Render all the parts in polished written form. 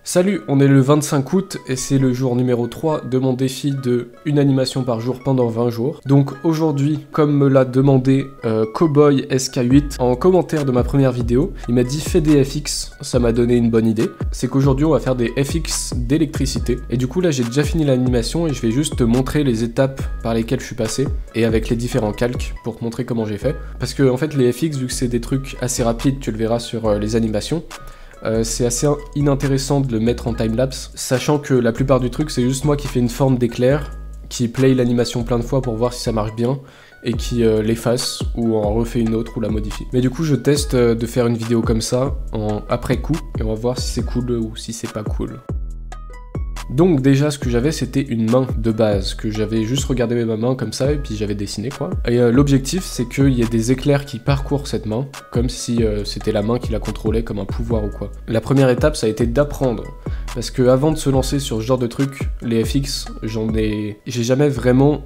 Salut, on est le 25 août et c'est le jour numéro 3 de mon défi de une animation par jour pendant 20 jours. Donc aujourd'hui, comme me l'a demandé Cowboy SK8 en commentaire de ma première vidéo, il m'a dit fais des FX, ça m'a donné une bonne idée. C'est qu'aujourd'hui on va faire des FX d'électricité. Et du coup là j'ai déjà fini l'animation et je vais juste te montrer les étapes par lesquelles je suis passé et avec les différents calques pour te montrer comment j'ai fait. Parce que en fait les FX, vu que c'est des trucs assez rapides, tu le verras sur les animations, c'est assez inintéressant de le mettre en timelapse, sachant que la plupart du truc c'est juste moi qui fais une forme d'éclair, qui play l'animation plein de fois pour voir si ça marche bien, et qui l'efface ou en refait une autre ou la modifie. Mais du coup je teste de faire une vidéo comme ça en après coup, et on va voir si c'est cool ou si c'est pas cool. Donc déjà ce que j'avais c'était une main de base, que j'avais juste regardé ma main comme ça et puis j'avais dessiné quoi. Et l'objectif c'est qu'il y ait des éclairs qui parcourent cette main, comme si c'était la main qui la contrôlait comme un pouvoir ou quoi. La première étape ça a été d'apprendre, parce que avant de se lancer sur ce genre de truc, les FX, j'ai jamais vraiment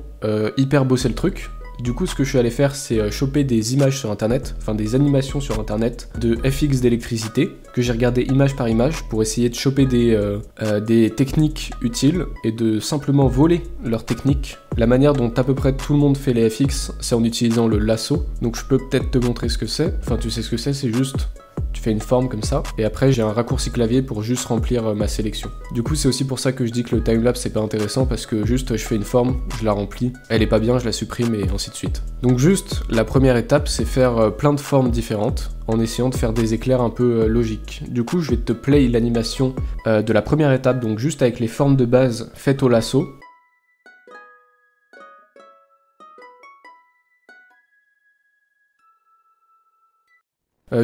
hyper bossé le truc. Du coup, ce que je suis allé faire, c'est choper des images sur internet, enfin des animations sur internet de FX d'électricité, que j'ai regardé image par image pour essayer de choper des techniques utiles et de simplement voler leurs techniques. La manière dont à peu près tout le monde fait les FX, c'est en utilisant le lasso. Donc je peux peut-être te montrer ce que c'est. Enfin, tu sais ce que c'est juste... Tu fais une forme comme ça, et après j'ai un raccourci clavier pour juste remplir ma sélection. Du coup c'est aussi pour ça que je dis que le timelapse c'est pas intéressant, parce que juste je fais une forme, je la remplis, elle est pas bien, je la supprime et ainsi de suite. Donc juste, la première étape c'est faire plein de formes différentes, en essayant de faire des éclairs un peu logiques. Du coup je vais te play l'animation de la première étape, donc juste avec les formes de base faites au lasso.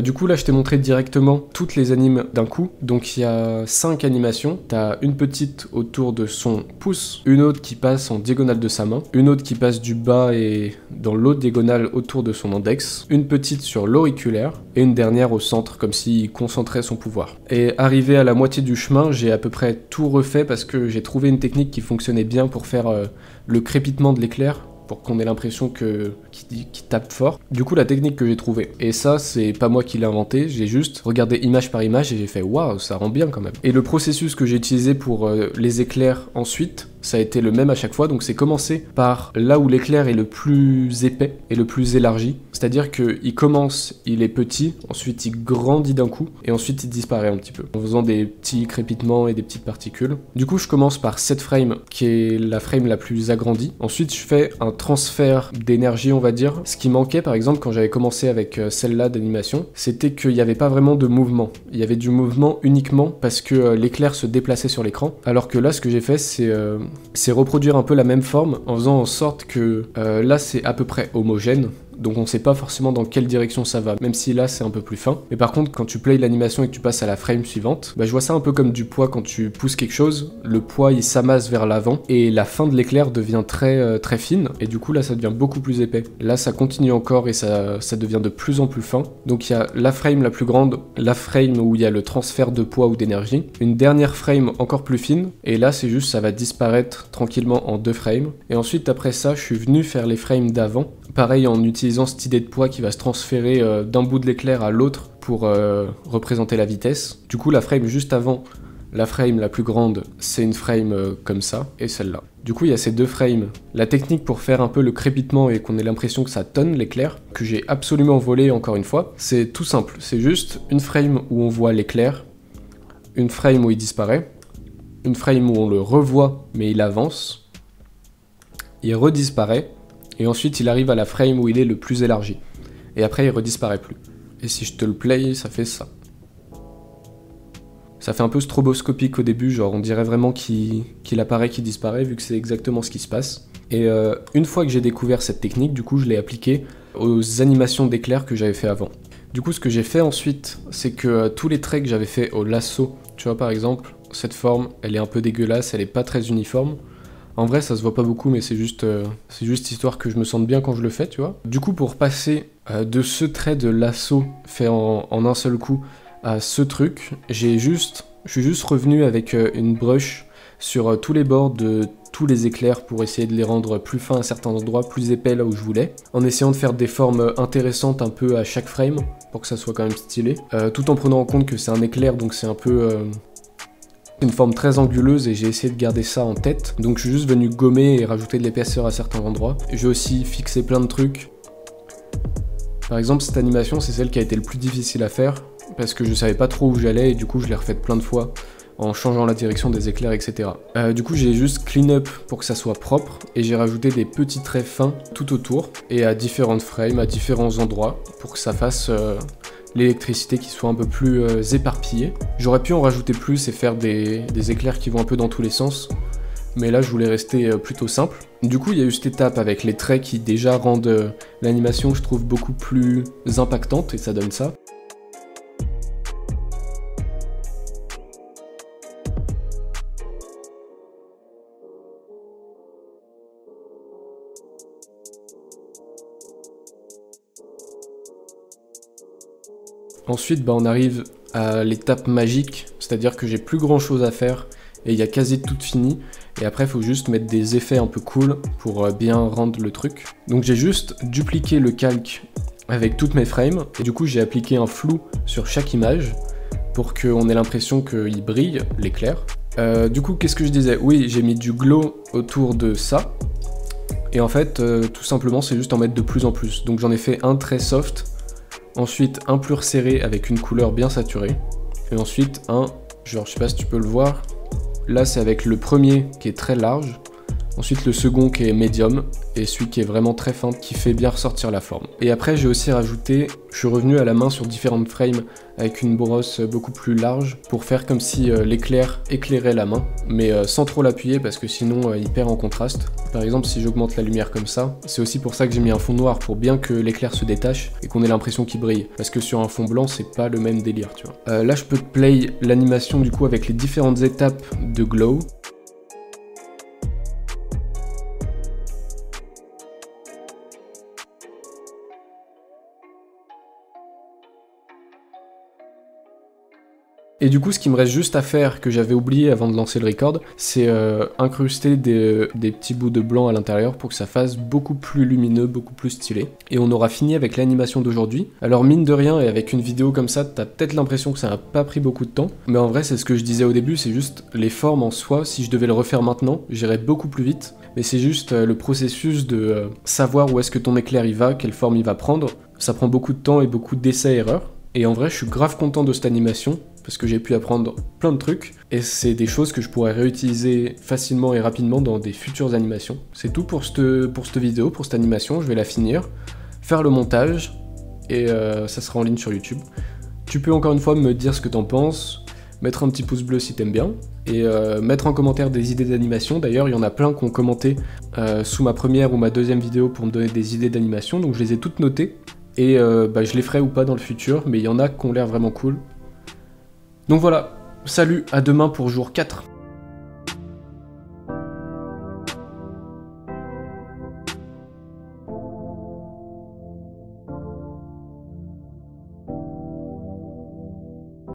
Du coup là je t'ai montré directement toutes les animes d'un coup, donc il y a 5 animations. T'as une petite autour de son pouce, une autre qui passe en diagonale de sa main, une autre qui passe du bas et dans l'autre diagonale autour de son index, une petite sur l'auriculaire et une dernière au centre comme s'il concentrait son pouvoir. Et arrivé à la moitié du chemin, j'ai à peu près tout refait parce que j'ai trouvé une technique qui fonctionnait bien pour faire le crépitement de l'éclair, pour qu'on ait l'impression qu'il tape fort. Du coup, la technique que j'ai trouvée, et ça, c'est pas moi qui l'ai inventé, j'ai juste regardé image par image et j'ai fait « Waouh, ça rend bien quand même ». Et le processus que j'ai utilisé pour les éclairs ensuite, ça a été le même à chaque fois, donc c'est commencer par là où l'éclair est le plus épais et le plus élargi, c'est-à-dire qu'il commence, il est petit, ensuite il grandit d'un coup, et ensuite il disparaît un petit peu, en faisant des petits crépitements et des petites particules. Du coup, je commence par cette frame, qui est la frame la plus agrandie. Ensuite, je fais un transfert d'énergie, on va dire. Ce qui manquait, par exemple, quand j'avais commencé avec celle-là d'animation, c'était qu'il n'y avait pas vraiment de mouvement. Il y avait du mouvement uniquement parce que l'éclair se déplaçait sur l'écran, alors que là, ce que j'ai fait, c'est reproduire un peu la même forme en faisant en sorte que là c'est à peu près homogène, donc on sait pas forcément dans quelle direction ça va, même si là c'est un peu plus fin. Mais par contre quand tu plays l'animation et que tu passes à la frame suivante, bah, je vois ça un peu comme du poids. Quand tu pousses quelque chose, le poids il s'amasse vers l'avant et la fin de l'éclair devient très fine, et du coup là ça devient beaucoup plus épais. Là ça continue encore et ça devient de plus en plus fin. Donc il y a la frame la plus grande, la frame où il y a le transfert de poids ou d'énergie, une dernière frame encore plus fine, et là c'est juste ça va disparaître tranquillement en 2 frames. Et ensuite après ça je suis venu faire les frames d'avant, pareil en utilisant cette idée de poids qui va se transférer d'un bout de l'éclair à l'autre pour représenter la vitesse. Du coup la frame juste avant, la frame la plus grande, c'est une frame comme ça, et celle-là. Du coup il y a ces 2 frames. La technique pour faire un peu le crépitement et qu'on ait l'impression que ça tonne l'éclair, que j'ai absolument volé encore une fois, c'est tout simple. C'est juste une frame où on voit l'éclair, une frame où il disparaît, une frame où on le revoit mais il avance, il redisparaît, et ensuite il arrive à la frame où il est le plus élargi. Et après il redisparaît plus. Et si je te le play, ça fait ça. Ça fait un peu stroboscopique au début, genre on dirait vraiment qu'il apparaît, qu'il disparaît, vu que c'est exactement ce qui se passe. Et une fois que j'ai découvert cette technique, du coup je l'ai appliquée aux animations d'éclair que j'avais fait avant. Du coup ce que j'ai fait ensuite, c'est que tous les traits que j'avais fait au lasso, tu vois par exemple, cette forme, elle est un peu dégueulasse, elle est pas très uniforme. En vrai, ça se voit pas beaucoup, mais c'est juste histoire que je me sente bien quand je le fais, tu vois. Du coup, pour passer de ce trait de lasso fait en un seul coup à ce truc, je suis juste revenu avec une brush sur tous les bords de tous les éclairs pour essayer de les rendre plus fins à certains endroits, plus épais là où je voulais, en essayant de faire des formes intéressantes un peu à chaque frame, pour que ça soit quand même stylé, tout en prenant en compte que c'est un éclair, donc c'est un peu C'est une forme très anguleuse et j'ai essayé de garder ça en tête. Donc je suis juste venu gommer et rajouter de l'épaisseur à certains endroits. J'ai aussi fixé plein de trucs. Par exemple, cette animation, c'est celle qui a été le plus difficile à faire parce que je savais pas trop où j'allais et du coup je l'ai refaite plein de fois en changeant la direction des éclairs, etc. Du coup j'ai juste clean up pour que ça soit propre et j'ai rajouté des petits traits fins tout autour et à différentes frames, à différents endroits pour que ça fasse l'électricité qui soit un peu plus éparpillée. J'aurais pu en rajouter plus et faire des éclairs qui vont un peu dans tous les sens, mais là je voulais rester plutôt simple. Du coup il y a eu cette étape avec les traits qui déjà rendent l'animation, je trouve, beaucoup plus impactante et ça donne ça. Ensuite, on arrive à l'étape magique, c'est-à-dire que j'ai plus grand chose à faire et il y a quasi tout fini. Et après, il faut juste mettre des effets un peu cool pour bien rendre le truc. Donc j'ai juste dupliqué le calque avec toutes mes frames et du coup j'ai appliqué un flou sur chaque image pour qu'on ait l'impression qu'il brille, l'éclair. Du coup, qu'est-ce que je disais? Oui, j'ai mis du glow autour de ça. Et en fait, tout simplement, c'est juste en mettre de plus en plus. Donc j'en ai fait un très soft. Ensuite un plus resserré avec une couleur bien saturée. Et ensuite un, genre je sais pas si tu peux le voir, là c'est avec le premier qui est très large, ensuite le second qui est médium, et celui qui est vraiment très fin qui fait bien ressortir la forme. Et après j'ai aussi rajouté, je suis revenu à la main sur différentes frames avec une brosse beaucoup plus large pour faire comme si l'éclair éclairait la main, mais sans trop l'appuyer parce que sinon il perd en contraste. Par exemple si j'augmente la lumière comme ça, c'est aussi pour ça que j'ai mis un fond noir, pour bien que l'éclair se détache et qu'on ait l'impression qu'il brille, parce que sur un fond blanc c'est pas le même délire, tu vois. Là je peux te play l'animation du coup avec les différentes étapes de glow. Et du coup, ce qui me reste juste à faire, que j'avais oublié avant de lancer le record, c'est incruster des petits bouts de blanc à l'intérieur pour que ça fasse beaucoup plus lumineux, beaucoup plus stylé. Et on aura fini avec l'animation d'aujourd'hui. Alors mine de rien, et avec une vidéo comme ça, t'as peut-être l'impression que ça n'a pas pris beaucoup de temps. Mais en vrai, c'est ce que je disais au début, c'est juste les formes en soi. Si je devais le refaire maintenant, j'irais beaucoup plus vite. Mais c'est juste le processus de savoir où est-ce que ton éclair il va, quelle forme il va prendre. Ça prend beaucoup de temps et beaucoup d'essais-erreurs. Et en vrai, je suis grave content de cette animation, parce que j'ai pu apprendre plein de trucs, et c'est des choses que je pourrais réutiliser facilement et rapidement dans des futures animations. C'est tout pour cette vidéo, pour cette animation, je vais la finir, faire le montage, et ça sera en ligne sur YouTube. Tu peux encore une fois me dire ce que t'en penses, mettre un petit pouce bleu si t'aimes bien, et mettre en commentaire des idées d'animation. D'ailleurs, il y en a plein qui ont commenté sous ma première ou ma deuxième vidéo pour me donner des idées d'animation, donc je les ai toutes notées, et je les ferai ou pas dans le futur, mais il y en a qui ont l'air vraiment cool. Donc voilà, salut, à demain pour jour 4.